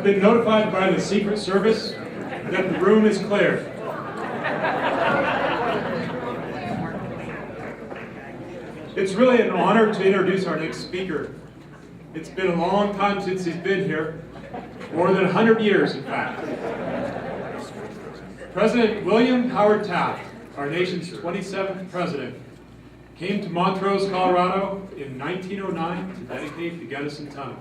been notified by the Secret Service that the room is clear. It's really an honor to introduce our next speaker. It's been a long time since he's been here, more than 100 years in fact. President William Howard Taft, our nation's 27th president, came to Montrose, Colorado in 1909 to dedicate the Gunnison Tunnel.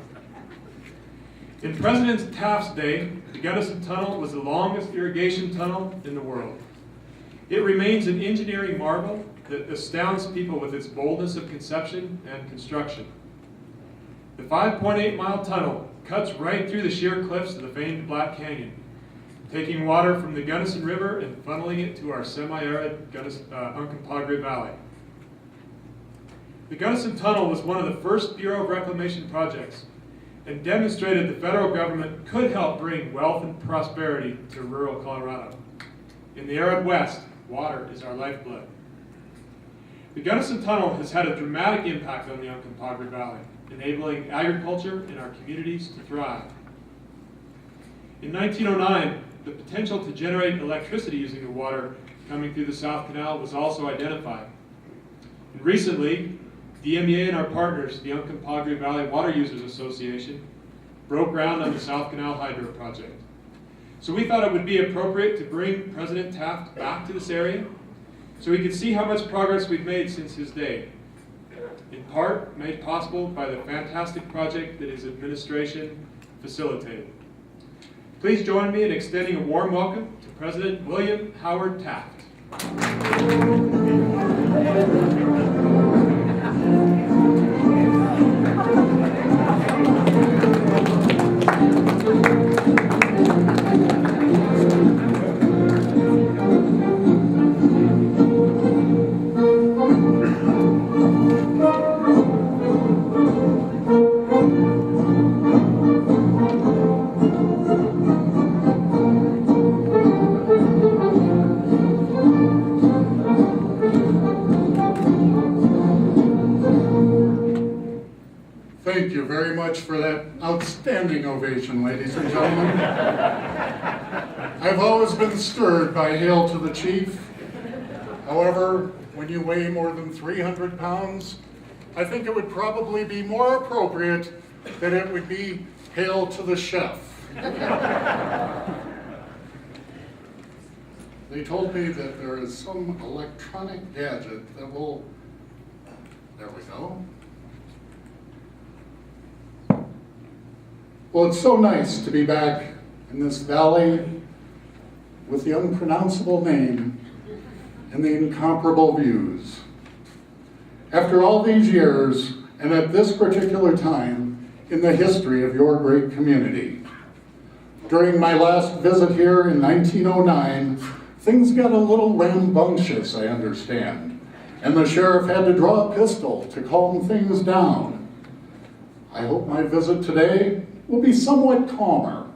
In President Taft's day, the Gunnison Tunnel was the longest irrigation tunnel in the world. It remains an engineering marvel that astounds people with its boldness of conception and construction. The 5.8-mile tunnel cuts right through the sheer cliffs of the famed Black Canyon, taking water from the Gunnison River and funneling it to our semi-arid Uncompahgre Valley. The Gunnison Tunnel was one of the first Bureau of Reclamation projects and demonstrated the federal government could help bring wealth and prosperity to rural Colorado. In the arid West, water is our lifeblood. The Gunnison Tunnel has had a dramatic impact on the Uncompahgre Valley, enabling agriculture in our communities to thrive. In 1909, the potential to generate electricity using the water coming through the South Canal was also identified. And recently, DMEA and our partners, the Uncompahgre Valley Water Users Association, broke ground on the South Canal Hydro project. So we thought it would be appropriate to bring President Taft back to this area so we could see how much progress we've made since his day, in part made possible by the fantastic project that his administration facilitated. Please join me in extending a warm welcome to President William Howard Taft. Thank you very much for that outstanding ovation, ladies and gentlemen. I've always been stirred by Hail to the Chief. However, when you weigh more than 300 pounds, I think it would probably be more appropriate that it would be Hail to the Chef. They told me that there is some electronic gadget that will, there we go. Well, it's so nice to be back in this valley with the unpronounceable name and the incomparable views. After all these years, and at this particular time in the history of your great community. During my last visit here in 1909, things got a little rambunctious, I understand, and the sheriff had to draw a pistol to calm things down. I hope my visit today will be somewhat calmer,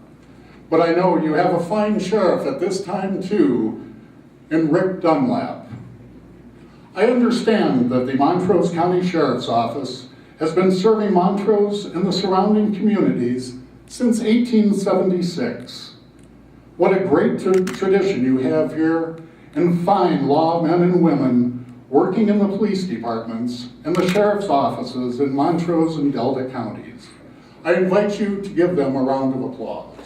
but I know you have a fine sheriff at this time too, in Rick Dunlap. I understand that the Montrose County Sheriff's Office has been serving Montrose and the surrounding communities since 1876. What a great tradition you have here, and fine lawmen and women working in the police departments and the sheriff's offices in Montrose and Delta counties. I invite you to give them a round of applause.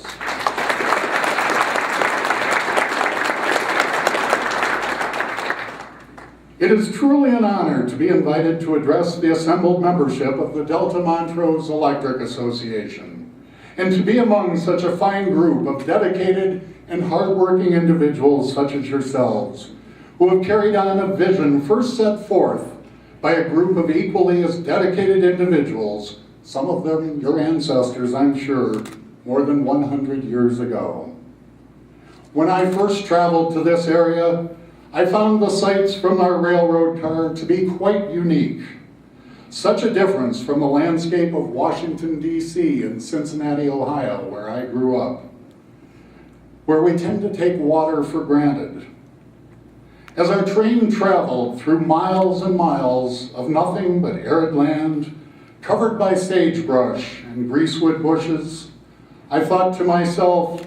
It is truly an honor to be invited to address the assembled membership of the Delta Montrose Electric Association, and to be among such a fine group of dedicated and hardworking individuals such as yourselves, who have carried on a vision first set forth by a group of equally as dedicated individuals, some of them your ancestors, I'm sure, more than 100 years ago. When I first traveled to this area, I found the sights from our railroad car to be quite unique. Such a difference from the landscape of Washington, D.C. and Cincinnati, Ohio, where I grew up, where we tend to take water for granted. As our train traveled through miles and miles of nothing but arid land, covered by sagebrush and greasewood bushes, I thought to myself,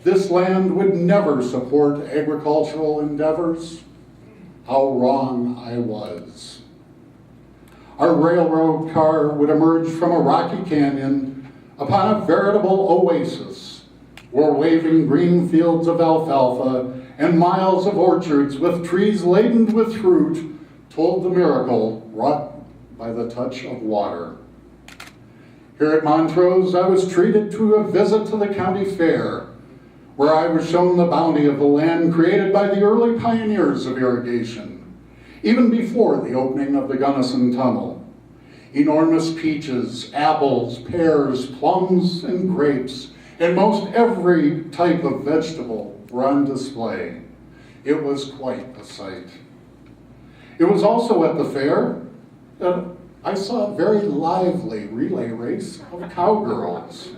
this land would never support agricultural endeavors. How wrong I was. Our railroad car would emerge from a rocky canyon upon a veritable oasis, where waving green fields of alfalfa and miles of orchards with trees laden with fruit told the miracle wrought by the touch of water. Here at Montrose, I was treated to a visit to the county fair, where I was shown the bounty of the land created by the early pioneers of irrigation, even before the opening of the Gunnison Tunnel. Enormous peaches, apples, pears, plums, and grapes, and most every type of vegetable were on display. It was quite a sight. It was also at the fair that I saw a very lively relay race of cowgirls.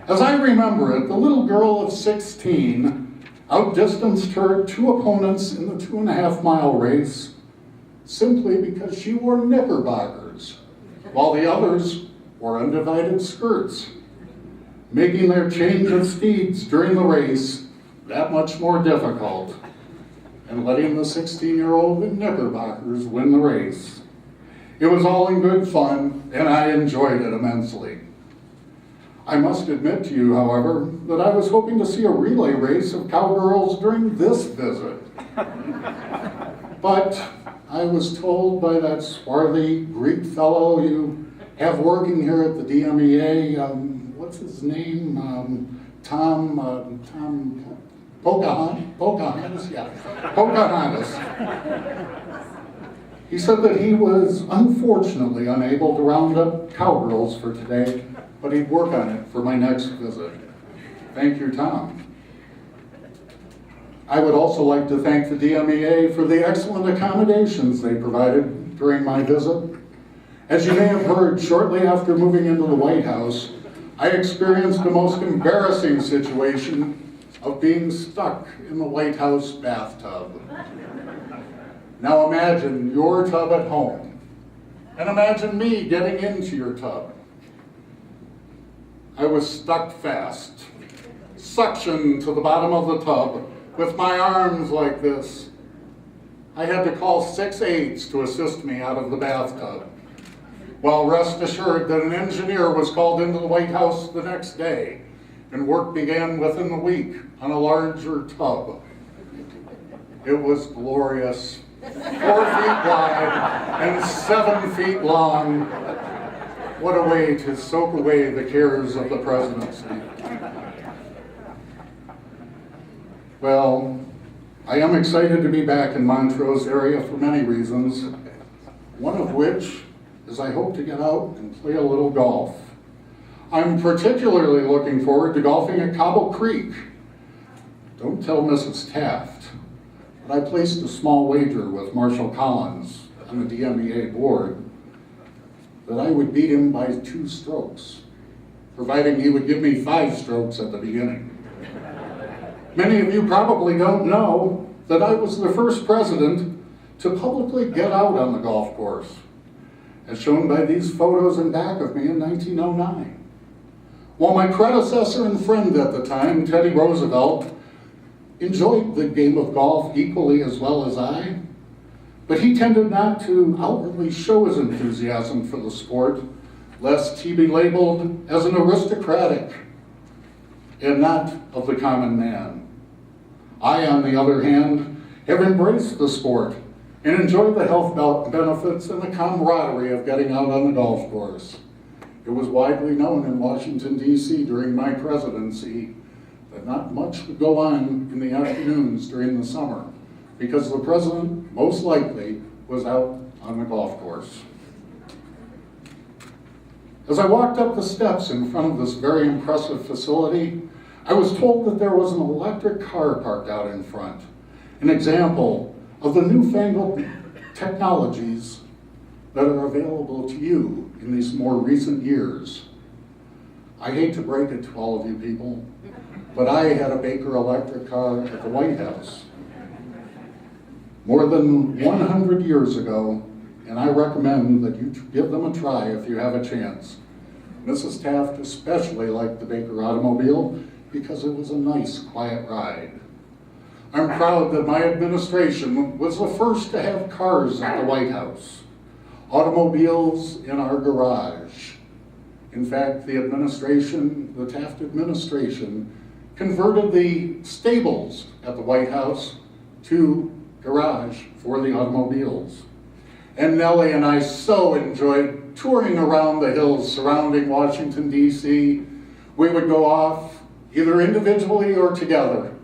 As I remember it, the little girl of 16 outdistanced her two opponents in the 2.5-mile race simply because she wore knickerbockers, while the others wore undivided skirts, making their change of steeds during the race that much more difficult, and letting the 16-year-old in knickerbockers win the race. It was all in good fun, and I enjoyed it immensely. I must admit to you, however, that I was hoping to see a relay race of cowgirls during this visit. But I was told by that swarthy Greek fellow you have working here at the DMEA, what's his name? Tom Pocahontas? Yeah, Pocahontas. He said that he was unfortunately unable to round up cowgirls for today, but he'd work on it for my next visit. Thank you, Tom. I would also like to thank the DMEA for the excellent accommodations they provided during my visit. As you may have heard, shortly after moving into the White House, I experienced the most embarrassing situation of being stuck in the White House bathtub. Now imagine your tub at home, and imagine me getting into your tub. I was stuck fast, suctioned to the bottom of the tub with my arms like this. I had to call 6 aides to assist me out of the bathtub. Well, rest assured that an engineer was called into the White House the next day, and work began within the week on a larger tub. It was glorious, 4 feet wide and 7 feet long. What a way to soak away the cares of the presidency. Well, I am excited to be back in Montrose area for many reasons, one of which is I hope to get out and play a little golf. I'm particularly looking forward to golfing at Cobble Creek. Don't tell Mrs. Taft, but I placed a small wager with Marshall Collins on the DMEA board that I would beat him by 2 strokes, providing he would give me 5 strokes at the beginning. Many of you probably don't know that I was the first president to publicly get out on the golf course, as shown by these photos in back of me in 1909. While my predecessor and friend at the time, Teddy Roosevelt, enjoyed the game of golf equally as well as I, but he tended not to outwardly show his enthusiasm for the sport, lest he be labeled as an aristocratic and not of the common man. I, on the other hand, have embraced the sport and enjoyed the health benefits and the camaraderie of getting out on the golf course. It was widely known in Washington, D.C. during my presidency that not much would go on in the afternoons during the summer because the president most likely was out on the golf course. As I walked up the steps in front of this very impressive facility, I was told that there was an electric car parked out in front, an example of the newfangled technologies that are available to you in these more recent years. I hate to break it to all of you people, but I had a Baker electric car at the White House more than 100 years ago, and I recommend that you give them a try if you have a chance. Mrs. Taft especially liked the Baker automobile because it was a nice, quiet ride. I'm proud that my administration was the first to have cars at the White House, automobiles in our garage. In fact, the Taft administration, converted the stables at the White House to garage for the automobiles. And Nellie and I so enjoyed touring around the hills surrounding Washington, D.C. We would go off either individually or together.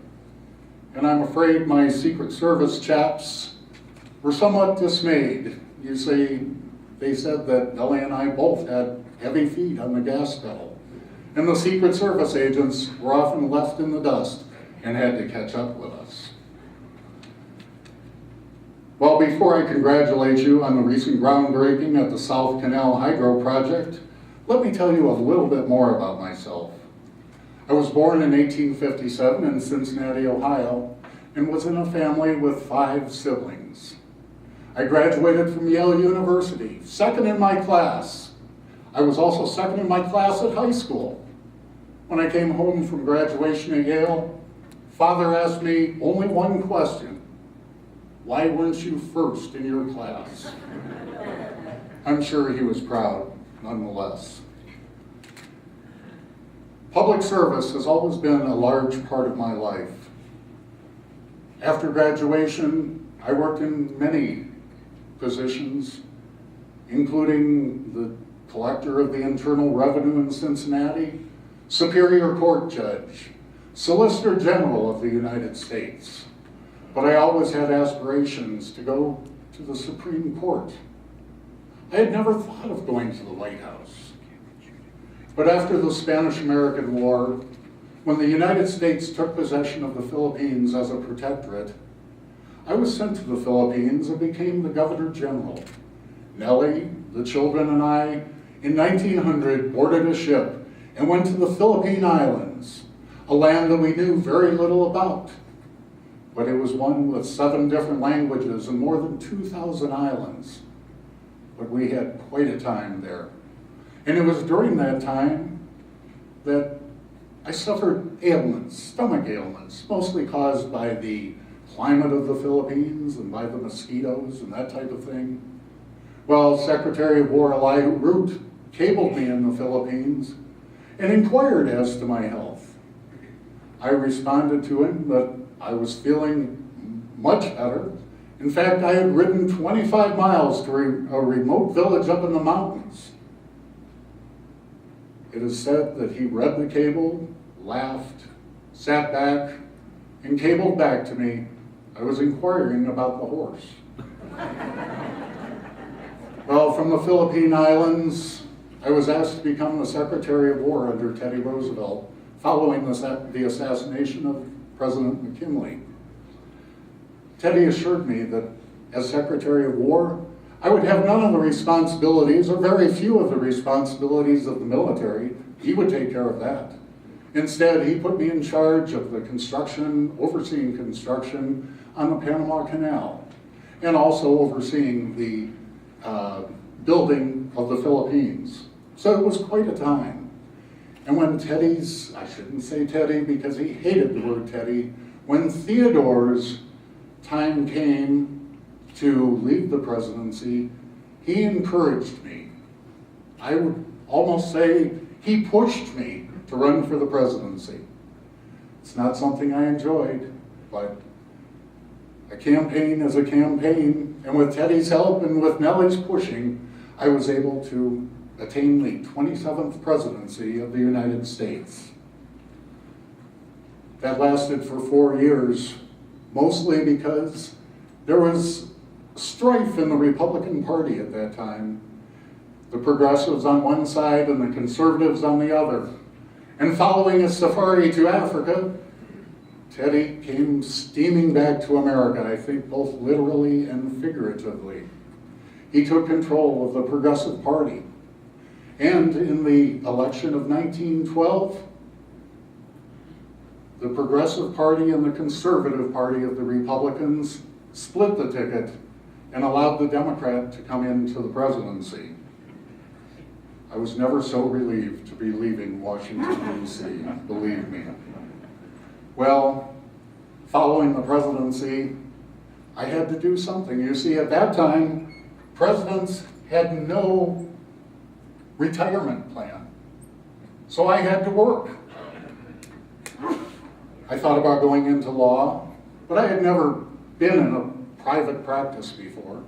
And I'm afraid my Secret Service chaps were somewhat dismayed. You see, they said that Nellie and I both had heavy feet on the gas pedal. And the Secret Service agents were often left in the dust and had to catch up with us. Well, before I congratulate you on the recent groundbreaking at the South Canal Hydro Project, let me tell you a little bit more about myself. I was born in 1857 in Cincinnati, Ohio, and was in a family with 5 siblings. I graduated from Yale University, second in my class. I was also second in my class at high school. When I came home from graduation at Yale, Father asked me only one question: why weren't you first in your class? I'm sure he was proud, nonetheless. Public service has always been a large part of my life. After graduation, I worked in many positions, including the collector of the Internal Revenue in Cincinnati, Superior Court Judge, Solicitor General of the United States. But I always had aspirations to go to the Supreme Court. I had never thought of going to the White House. But after the Spanish-American War, when the United States took possession of the Philippines as a protectorate, I was sent to the Philippines and became the Governor General. Nellie, the children, and I, in 1900, boarded a ship and went to the Philippine Islands, a land that we knew very little about. But it was one with 7 different languages and more than 2,000 islands. But we had quite a time there. And it was during that time that I suffered ailments, stomach ailments, mostly caused by the climate of the Philippines and by the mosquitoes and that type of thing. Well, Secretary of War Eli Root cabled me in the Philippines and inquired as to my health. I responded to him that I was feeling much better. In fact, I had ridden 25 miles to a remote village up in the mountains. It is said that he read the cable, laughed, sat back, and cabled back to me. I was inquiring about the horse. Well, from the Philippine Islands, I was asked to become the Secretary of War under Teddy Roosevelt, following the assassination of President McKinley. Teddy assured me that as Secretary of War, I would have none of the responsibilities, or very few of the responsibilities of the military. He would take care of that. Instead, he put me in charge of the construction, overseeing construction on the Panama Canal, and also overseeing the building of the Philippines. So it was quite a time. And when Teddy's, I shouldn't say Teddy because he hated the word Teddy, when Theodore's time came to leave the presidency, he encouraged me. I would almost say he pushed me to run for the presidency. It's not something I enjoyed, but a campaign is a campaign, and with Teddy's help and with Nellie's pushing, I was able to attain the 27th presidency of the United States. That lasted for 4 years, mostly because there was strife in the Republican Party at that time. The progressives on one side and the conservatives on the other. And following a safari to Africa, Teddy came steaming back to America, I think both literally and figuratively. He took control of the Progressive Party. And in the election of 1912, the Progressive Party and the Conservative Party of the Republicans split the ticket and allowed the Democrat to come into the presidency. I was never so relieved to be leaving Washington, D.C., believe me. Well, following the presidency, I had to do something. You see, at that time, presidents had no retirement plan. So I had to work. I thought about going into law, but I had never been in a private practice before.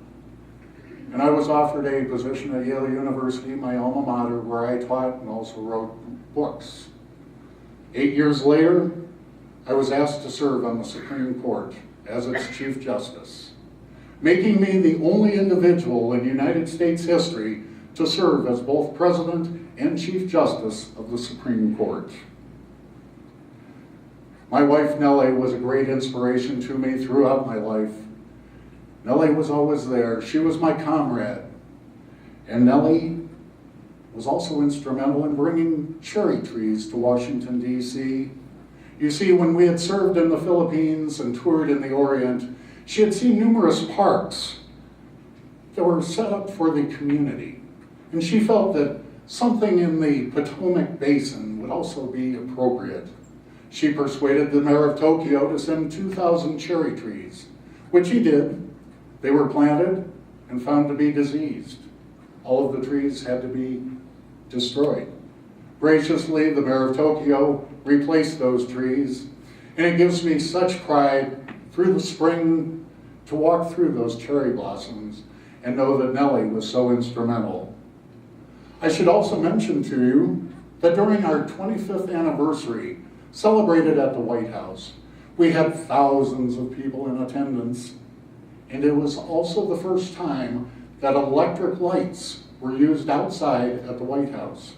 And I was offered a position at Yale University, my alma mater, where I taught and also wrote books. 8 years later, I was asked to serve on the Supreme Court as its Chief Justice, making me the only individual in United States history to serve as both President and Chief Justice of the Supreme Court. My wife, Nellie, was a great inspiration to me throughout my life. Nellie was always there. She was my comrade. And Nellie was also instrumental in bringing cherry trees to Washington, D.C. You see, when we had served in the Philippines and toured in the Orient, she had seen numerous parks that were set up for the community. And she felt that something in the Potomac Basin would also be appropriate. She persuaded the mayor of Tokyo to send 2,000 cherry trees, which he did. They were planted and found to be diseased. All of the trees had to be destroyed. Graciously, the mayor of Tokyo replaced those trees, and it gives me such pride through the spring to walk through those cherry blossoms and know that Nellie was so instrumental. I should also mention to you that during our 25th anniversary, celebrated at the White House, we had thousands of people in attendance. And it was also the first time that electric lights were used outside at the White House.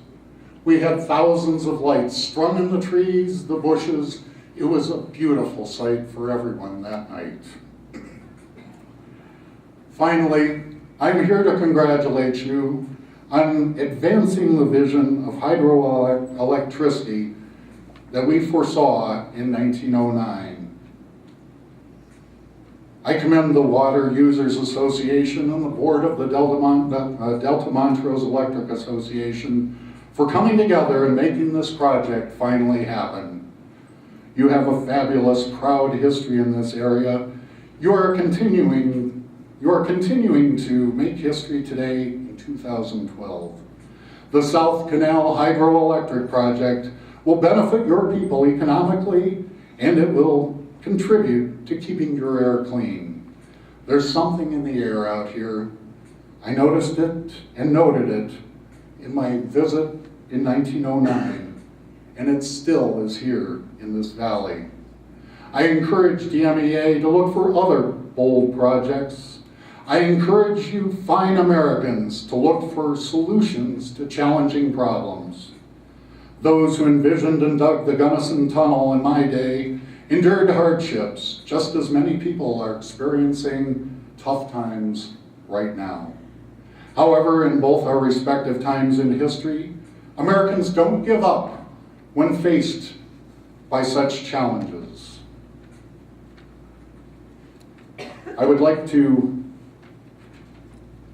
We had thousands of lights strung in the trees, the bushes. It was a beautiful sight for everyone that night. Finally, I'm here to congratulate you on advancing the vision of hydroelectricity that we foresaw in 1909. I commend the Water Users Association and the board of the Delta Montrose Electric Association for coming together and making this project finally happen. You have a fabulous, proud history in this area. You are continuing to make history today in 2012. The South Canal Hydroelectric Project will benefit your people economically, and it will contribute to keeping your air clean. There's something in the air out here. I noticed it and noted it in my visit in 1909, and it still is here in this valley. I encourage DMEA to look for other bold projects. I encourage you fine Americans to look for solutions to challenging problems. Those who envisioned and dug the Gunnison Tunnel in my day endured hardships, just as many people are experiencing tough times right now. However, in both our respective times in history, Americans don't give up when faced by such challenges. I would like to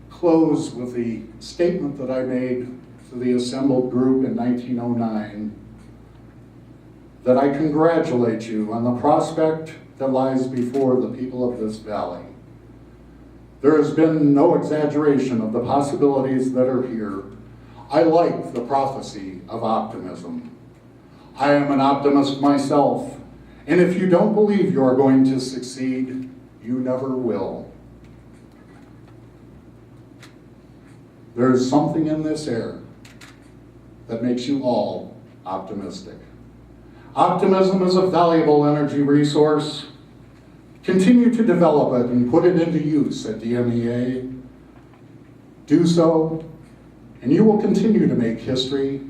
close with the statement that I made to the assembled group in 1909, that I congratulate you on the prospect that lies before the people of this valley. There has been no exaggeration of the possibilities that are here. I like the prophecy of optimism. I am an optimist myself, and if you don't believe you are going to succeed, you never will. There is something in this air that makes you all optimistic. Optimism is a valuable energy resource. Continue to develop it and put it into use at DMEA. Do so, and you will continue to make history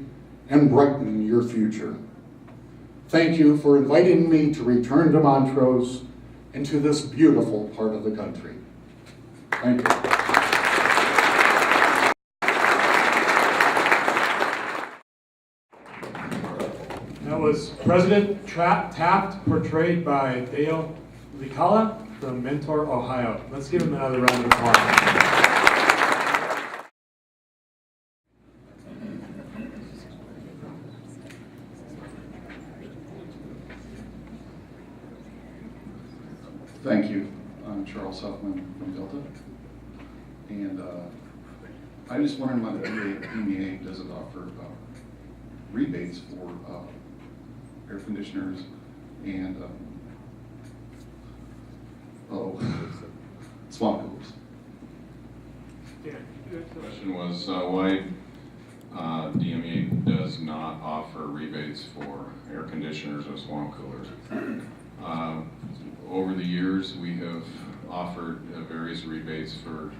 and brighten your future. Thank you for inviting me to return to Montrose and to this beautiful part of the country. Thank you. That was President Taft, portrayed by Dale Licala from Mentor, Ohio. Let's give him another round of applause. Thank you. I'm Charles Huffman from Delta. And I just wondering why the DMEA doesn't offer rebates for air conditioners and swamp coolers. Yeah. The question was why DME does not offer rebates for air conditioners or swamp coolers. Over the years, we have offered various rebates for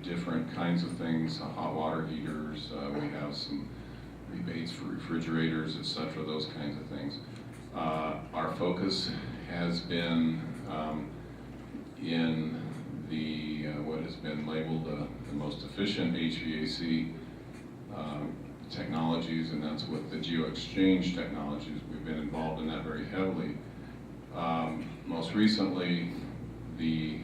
different kinds of things, hot water heaters, we have some rebates for refrigerators, etc., those kinds of things. Our focus has been in the what has been labeled the most efficient HVAC technologies, and that's with the geo-exchange technologies. We've been involved in that very heavily. Most recently, the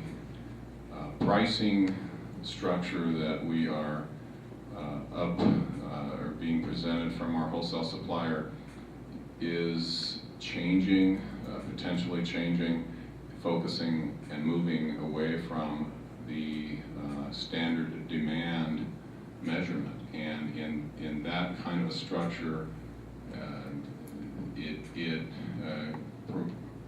pricing structure that we are or being presented from our wholesale supplier is changing, potentially changing, focusing and moving away from the standard demand measurement. And in that kind of a structure, it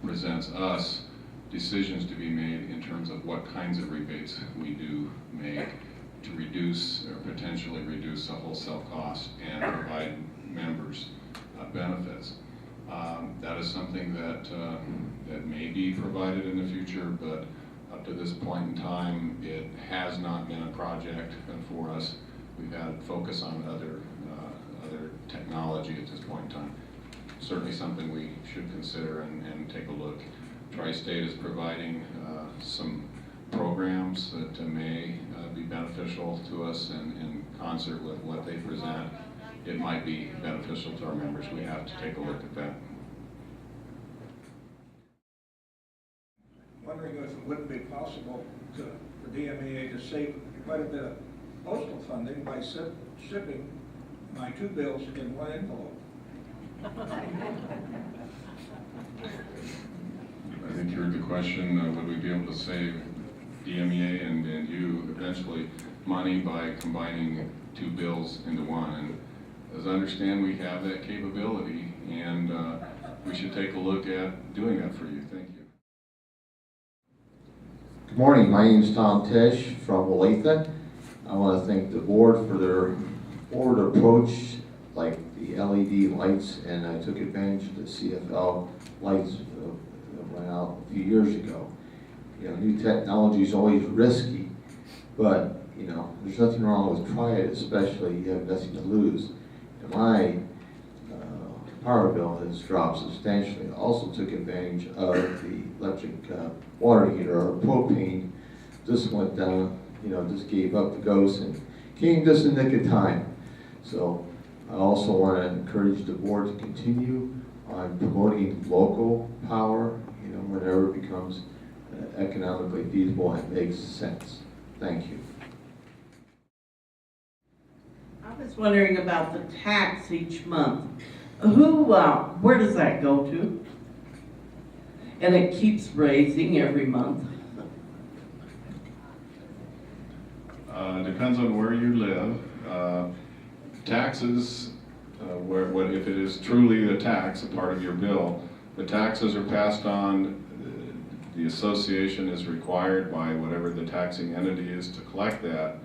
presents us decisions to be made in terms of what kinds of rebates we do make to reduce or potentially reduce the wholesale cost and provide members benefits. That is something that may be provided in the future, but up to this point in time, it has not been a project for us. We've had focus on other technology at this point in time. Certainly something we should consider and take a look. Tri-State is providing some programs that may be beneficial to us, and in concert with what they present, it might be beneficial to our members. We have to take a look at that. Wondering if it wouldn't be possible for DMEA to save quite a bit of postal funding by shipping my two bills in one envelope. I think you heard the question, would we be able to save DMEA and you eventually money by combining two bills into one? And as I understand, we have that capability, and we should take a look at doing that for you. Thank you. Good morning, my name is Tom Tesh from Olathe. I want to thank the board for their forward approach, like the LED lights, and I took advantage of the CFL lights that went out a few years ago. You know, new technology is always risky, but you know, there's nothing wrong with trying it, especially you have nothing to lose. And my power bill has dropped substantially. I also took advantage of the electric water heater, or propane. Just went down, you know, just gave up the ghost and came just in the nick of time. So I also want to encourage the board to continue on promoting local power, you know, whenever it becomes economically feasible and makes sense. Thank you. I was wondering about the tax each month. Where does that go to? And it keeps raising every month. Depends on where you live. Taxes, if it is truly a tax, a part of your bill, the taxes are passed on. The association is required by whatever the taxing entity is to collect that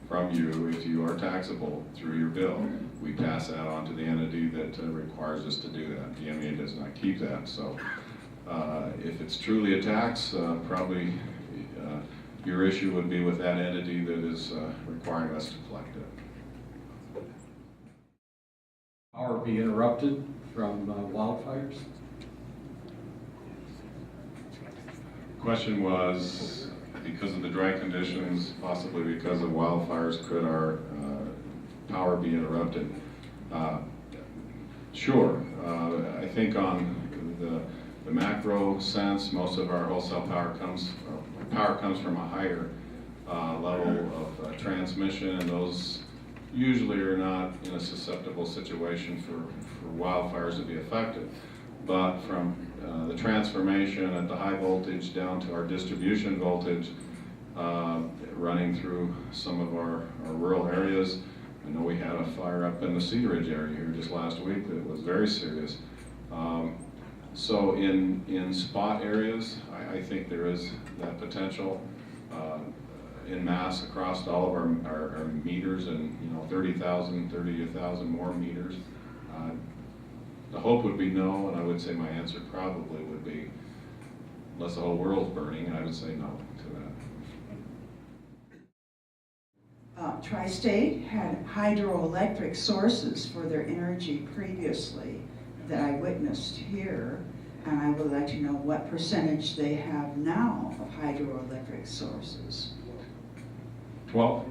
from you if you are taxable through your bill. We pass that on to the entity that requires us to do that. The DMEA does not keep that. So if it's truly a tax, probably your issue would be with that entity that is requiring us to collect it. Power be interrupted from wildfires? The question was, because of the dry conditions, possibly because of wildfires, could our power be interrupted? Sure. I think on the macro sense, most of our wholesale power comes from a higher level of transmission, and those usually are not in a susceptible situation for wildfires to be affected. but from the transformation at the high voltage down to our distribution voltage, running through some of our rural areas. I know we had a fire up in the Cedar Ridge area here just last week that was very serious. So in spot areas, I think there is that potential in mass across all of our meters, and 30,000 more meters. The hope would be no, and I would say my answer probably would be, unless the whole world's burning, I would say no to that. Tri-State had hydroelectric sources for their energy previously that I witnessed here, and I would like to know what percentage they have now of hydroelectric sources. 12?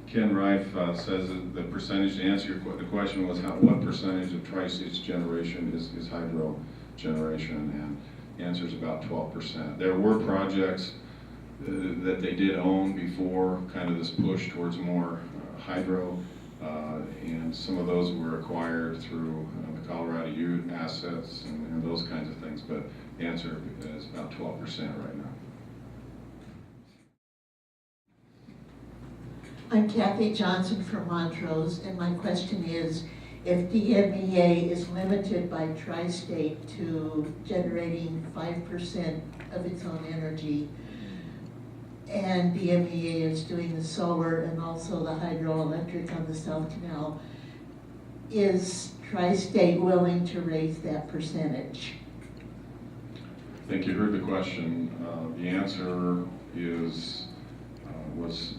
Ken Reif says that the percentage, to answer the question was what percentage of Tri-State's generation is hydro generation, and the answer is about 12%. There were projects that they did own before kind of this push towards more hydro, and some of those were acquired through the Colorado Ute assets and those kinds of things, but the answer is about 12% right now. I'm Kathy Johnson from Montrose, and my question is, if DMEA is limited by Tri-State to generating 5% of its own energy, and DMEA is doing the solar and also the hydroelectric on the South Canal, is Tri-State willing to raise that percentage? I think you heard the question. The answer is was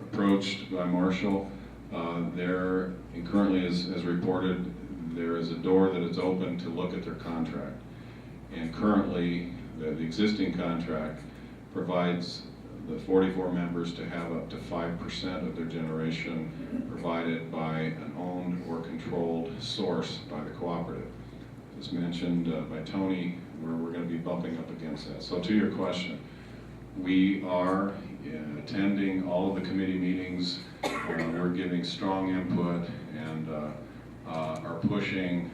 approached by Marshall. There, and currently as reported, there is a door that is open to look at their contract. And currently, the existing contract provides the 44 members to have up to 5% of their generation provided by an owned or controlled source by the cooperative. As mentioned by Tony, we're going to be bumping up against that. So to your question, we are attending all of the committee meetings. We're giving strong input and are pushing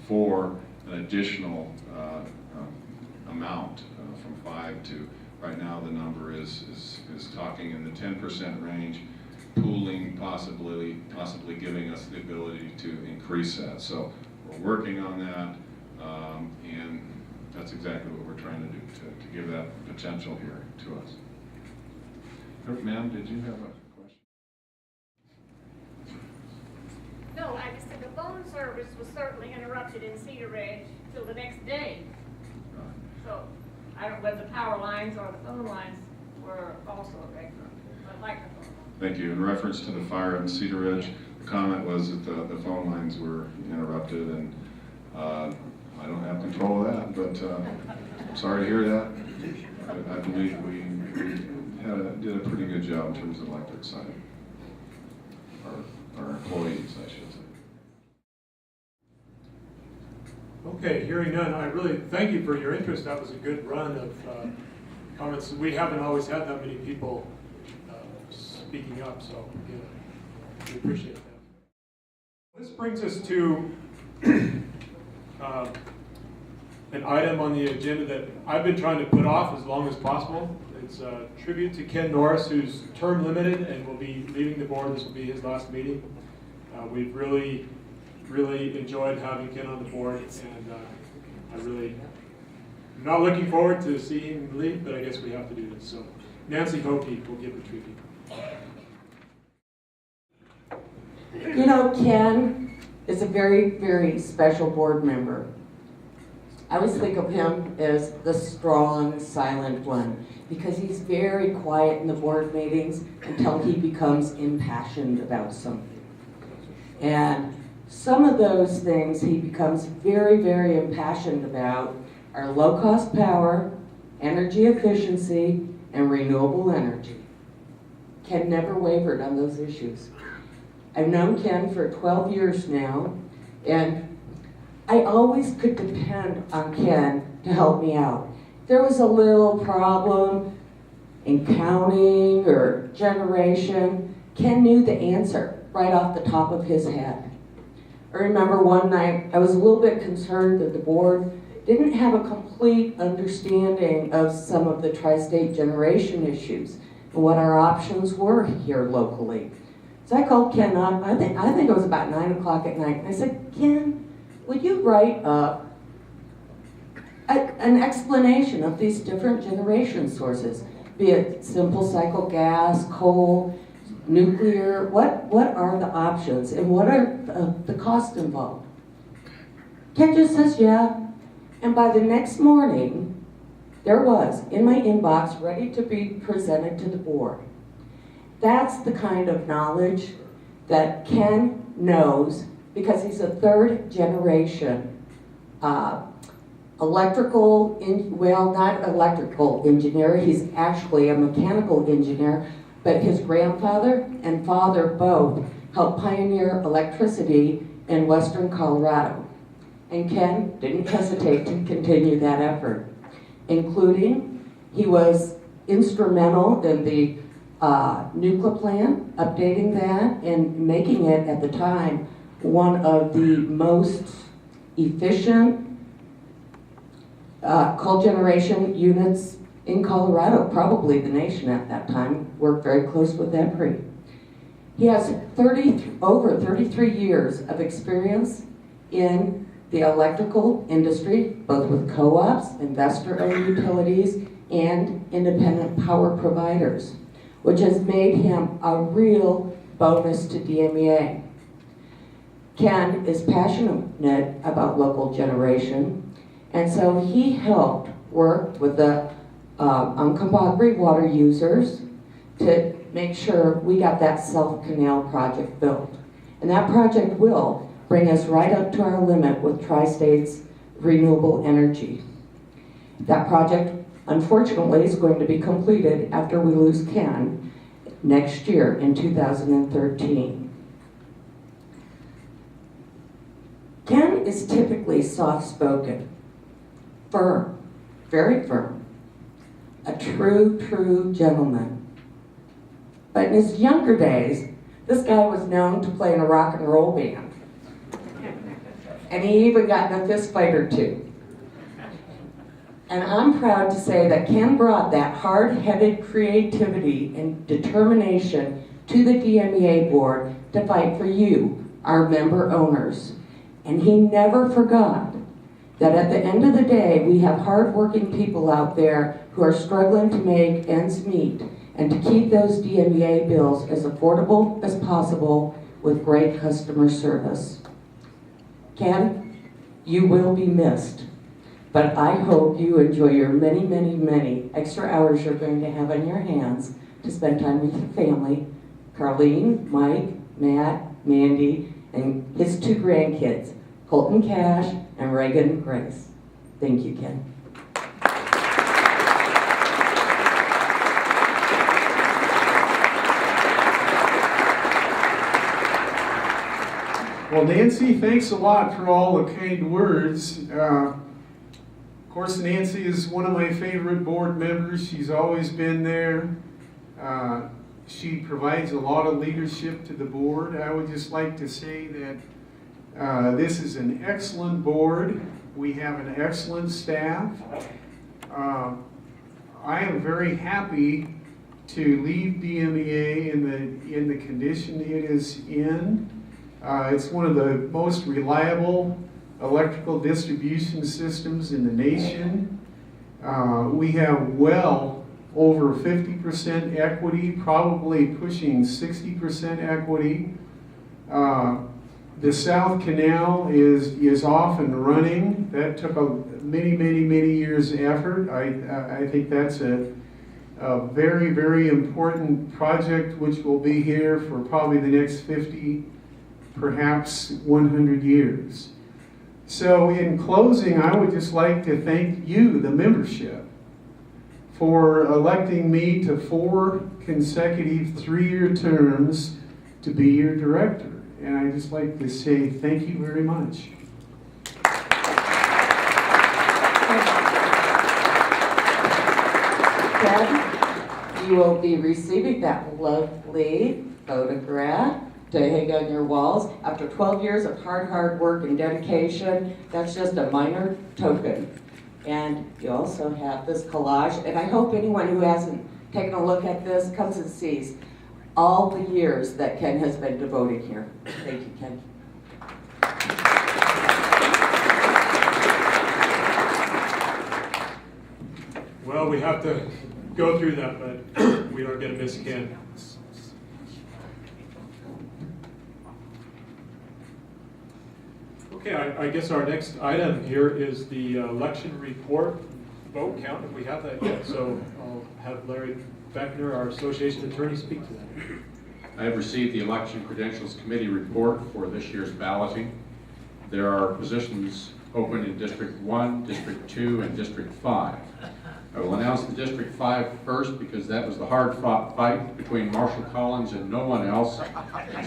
for an additional amount from 5 to, right now the number is talking in the 10% range, pooling, possibly giving us the ability to increase that. So we're working on that, and that's exactly what we're trying to do, to give that potential here to us. Ma'am, did you have a question? No, I just said the phone service was certainly interrupted in Cedar Ridge till the next day. So I don't know whether the power lines or the phone lines were also affected, but like the phone lines. Thank you. In reference to the fire in Cedar Ridge, the comment was that the phone lines were interrupted, and I don't have control of that, but I'm sorry to hear that. But I believe we did a pretty good job in terms of the electric side. Our employees, I should say. Okay, hearing none, I really thank you for your interest. That was a good run of comments. We haven't always had that many people speaking up, so we appreciate that. This brings us to an item on the agenda that I've been trying to put off as long as possible. It's a tribute to Ken Norris, who's term limited and will be leaving the board. This will be his last meeting. We've really enjoyed having Ken on the board, and I'm not looking forward to seeing him leave, but I guess we have to do this. So Nancy Hokie will give the tribute. You know, Ken is a very, very special board member. I always think of him as the strong, silent one, because he's very quiet in the board meetings until he becomes impassioned about something. And some of those things he becomes very, very impassioned about are low-cost power, energy efficiency, and renewable energy. Ken never wavered on those issues. I've known Ken for 12 years now, and I always could depend on Ken to help me out. If there was a little problem in counting or generation, Ken knew the answer right off the top of his head. I remember one night, I was a little bit concerned that the board didn't have a complete understanding of some of the tri-state generation issues and what our options were here locally. So I called Ken up, I think it was about 9 o'clock at night, and I said, Ken, would you write up an explanation of these different generation sources, be it simple cycle gas, coal, nuclear, what are the options and what are the costs involved? Ken just says, yeah. And by the next morning, there was, in my inbox, ready to be presented to the board. That's the kind of knowledge that Ken knows, because he's a third generation not electrical engineer, he's actually a mechanical engineer, but his grandfather and father both helped pioneer electricity in western Colorado. And Ken didn't hesitate to continue that effort, including he was instrumental in the nuclear plant, updating that and making it at the time one of the most efficient coal generation units in Colorado, probably the nation at that time. Worked very close with EPRI. He has over 33 years of experience in the electrical industry, both with co-ops, investor-owned utilities, and independent power providers, which has made him a real bonus to DMEA. Ken is passionate about local generation, and so he helped work with the Uncompahgre water users to make sure we got that South Canal project built. And that project will bring us right up to our limit with Tri-State's renewable energy. That project, unfortunately, is going to be completed after we lose Ken next year in 2013. Ken is typically soft-spoken, firm, very firm, a true gentleman. But in his younger days, this guy was known to play in a rock and roll band. And he even got in a fist fight or two. And I'm proud to say that Ken brought that hard-headed creativity and determination to the DMEA board to fight for you, our member owners. And he never forgot that at the end of the day, we have hard-working people out there who are struggling to make ends meet and to keep those DMEA bills as affordable as possible with great customer service. Ken, you will be missed, but I hope you enjoy your many extra hours you're going to have on your hands to spend time with your family, Carlene, Mike, Matt, Mandy, and his 2 grandkids, Colton Cash and Reagan Grace. Thank you, Ken. Well, Nancy, thanks a lot for all the kind words. Of course, Nancy is one of my favorite board members. She's always been there. She provides a lot of leadership to the board. I would just like to say that this is an excellent board. We have an excellent staff. I am very happy to leave DMEA in the condition it is in. It's one of the most reliable electrical distribution systems in the nation. We have well over 50% equity, probably pushing 60% equity. The South Canal is off and running. That took many years effort. I think that's a very important project which will be here for probably the next 50, perhaps 100 years. So in closing, I would just like to thank you, the membership, for electing me to 4 consecutive 3-year terms to be your director. And I'd just like to say thank you very much. Ken, you will be receiving that lovely photograph to hang on your walls. After 12 years of hard work and dedication, that's just a minor token. And you also have this collage, and I hope anyone who hasn't taken a look at this comes and sees all the years that Ken has been devoted here. Thank you, Ken. Well, we have to go through that, but we are going to miss Ken. Okay, I guess our next item here is the election report vote count, if we have that yet. So I'll have Larry Beckner, our association attorney, speak to that. I have received the Election Credentials Committee report for this year's balloting. There are positions open in District 1, District 2, and District 5. I will announce the District 5 first because that was the hard-fought fight between Marshall Collins and no one else.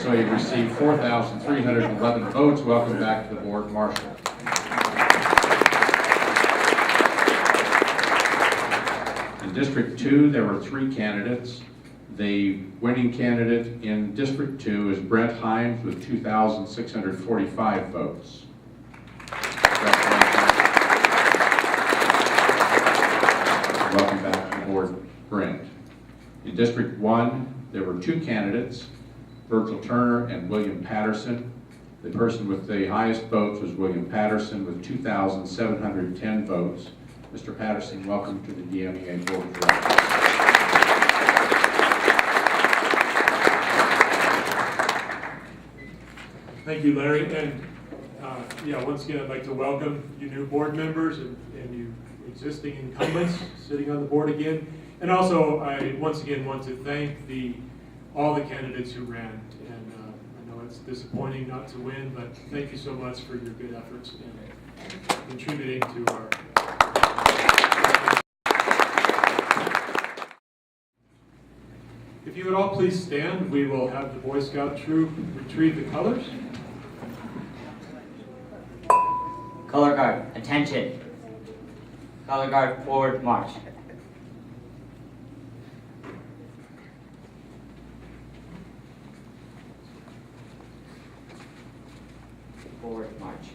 So he received 4,311 votes. Welcome back to the board, Marshall. In District 2, there were 3 candidates. The winning candidate in District 2 is Brent Himes with 2,645 votes. Welcome back to the board, Brent. In District 1, there were 2 candidates, Virgil Turner and William Patterson. The person with the highest votes was William Patterson with 2,710 votes. Mr. Patterson, welcome to the DMEA Board of Directors. Thank you, Larry. And yeah, once again, I'd like to welcome you new board members and you existing incumbents sitting on the board again. And also, I once again want to thank all the candidates who ran. And I know it's disappointing not to win, but thank you so much for your good efforts and contributing to our. If you would all please stand, we will have the Boy Scout troop retrieve the colors. Color guard, attention. Color guard, forward march. Forward march.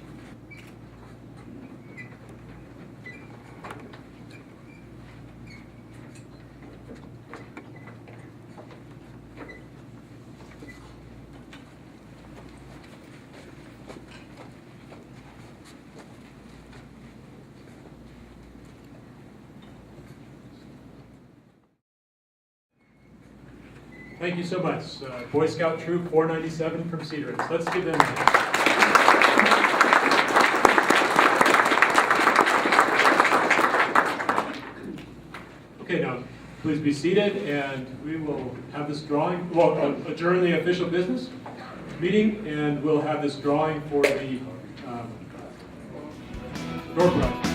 Thank you so much. Boy Scout Troop 497 from Cedar Ridge. Let's give them a hand. Okay, now please be seated and we will have this drawing, well, adjourn the official business meeting and we'll have this drawing for the door prize.